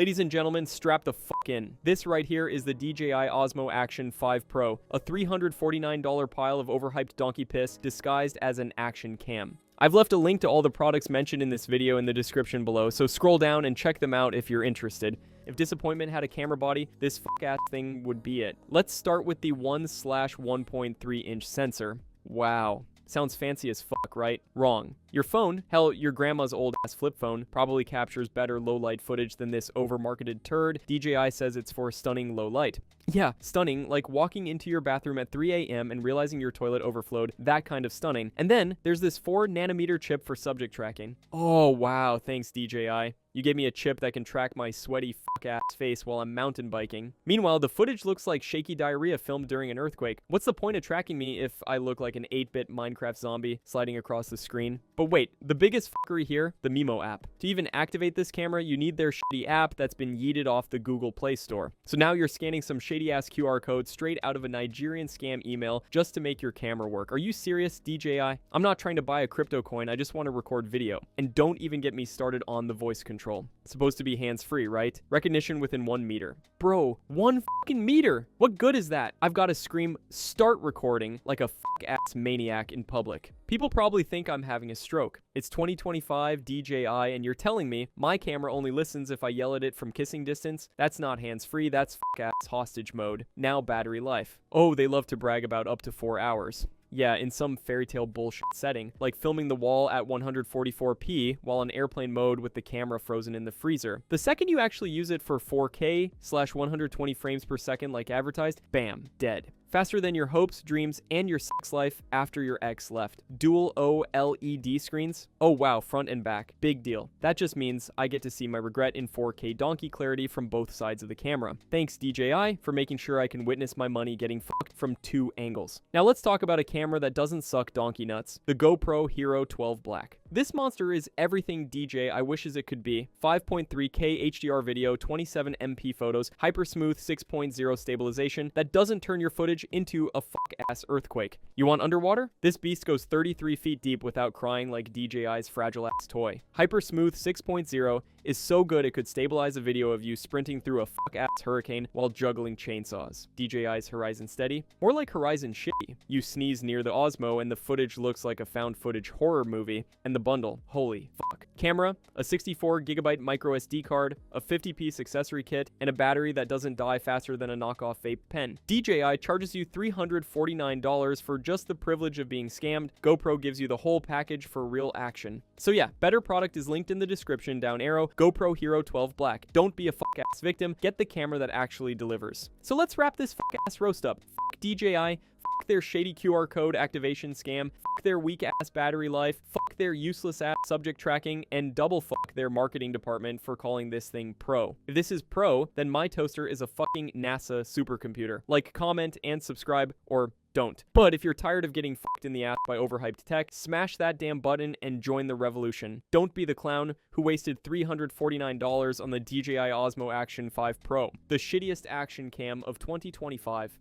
Ladies and gentlemen, strap the fuck in. This right here is the DJI Osmo Action 5 Pro, a $349 pile of overhyped donkey piss disguised as an action cam. I've left a link to all the products mentioned in this video in the description below, so scroll down and check them out if you're interested. If disappointment had a camera body, this fuck-ass thing would be it. Let's start with the 1/1.3 inch sensor. Wow. Sounds fancy as fuck, right? Wrong. Your phone, hell, your grandma's old-ass flip phone, probably captures better low-light footage than this over-marketed turd. DJI says it's for stunning low light. Yeah, stunning, like walking into your bathroom at 3 a.m. and realizing your toilet overflowed, that kind of stunning. And then, there's this 4nm chip for subject tracking. Oh, wow, thanks DJI. You gave me a chip that can track my sweaty fuck-ass face while I'm mountain biking. Meanwhile, the footage looks like shaky diarrhea filmed during an earthquake. What's the point of tracking me if I look like an 8-bit Minecraft zombie sliding across the screen? But wait, the biggest fuckery here, the Mimo app. To even activate this camera, you need their shitty app that's been yeeted off the Google Play Store. So now you're scanning some shady-ass QR code straight out of a Nigerian scam email just to make your camera work. Are you serious, DJI? I'm not trying to buy a crypto coin, I just want to record video. And don't even get me started on the voice control. It's supposed to be hands-free, right? Recognition within 1 meter. Bro, 1 fucking meter! What good is that? I've got to scream, start recording like a fuck-ass maniac in public. People probably think I'm having a stroke. It's 2025 DJI and you're telling me my camera only listens if I yell at it from kissing distance? That's not hands-free, that's fuck-ass hostage mode. Now battery life. Oh, they love to brag about up to 4 hours. Yeah, in some fairy tale bullshit setting, like filming the wall at 144p while in airplane mode with the camera frozen in the freezer. The second you actually use it for 4K/120 frames per second like advertised, bam, dead. Faster than your hopes, dreams, and your sex life after your ex left. Dual OLED screens? Oh wow, front and back. Big deal. That just means I get to see my regret in 4K donkey clarity from both sides of the camera. Thanks DJI for making sure I can witness my money getting fucked from 2 angles. Now let's talk about a camera that doesn't suck donkey nuts. The GoPro HERO12 Black. This monster is everything DJI wishes it could be. 5.3K HDR video, 27MP photos, HyperSmooth 6.0 stabilization that doesn't turn your footage into a fuck-ass earthquake. You want underwater? This beast goes 33 feet deep without crying like DJI's fragile-ass toy. HyperSmooth 6.0 is so good it could stabilize a video of you sprinting through a fuck-ass hurricane while juggling chainsaws. DJI's Horizon Steady? More like Horizon Shitty. You sneeze near the Osmo and the footage looks like a found footage horror movie, and the bundle, holy fuck. Camera, a 64GB micro SD card, a 50-piece accessory kit, and a battery that doesn't die faster than a knockoff vape pen. DJI charges you $349 for just the privilege of being scammed. GoPro gives you the whole package for real action. So yeah, better product is linked in the description down arrow. GoPro HERO12 Black. Don't be a fuck-ass victim. Get the camera that actually delivers. So let's wrap this fuck-ass roast up. Fuck DJI. Fuck their shady QR code activation scam. Fuck their weak-ass battery life. Fuck their useless-ass subject tracking. And double fuck their marketing department for calling this thing pro. If this is pro, then my toaster is a fucking NASA supercomputer. Like, comment, and subscribe, or don't. But if you're tired of getting fucked in the ass by overhyped tech, smash that damn button and join the revolution. Don't be the clown who wasted $349 on the DJI Osmo Action 5 Pro, the shittiest action cam of 2025.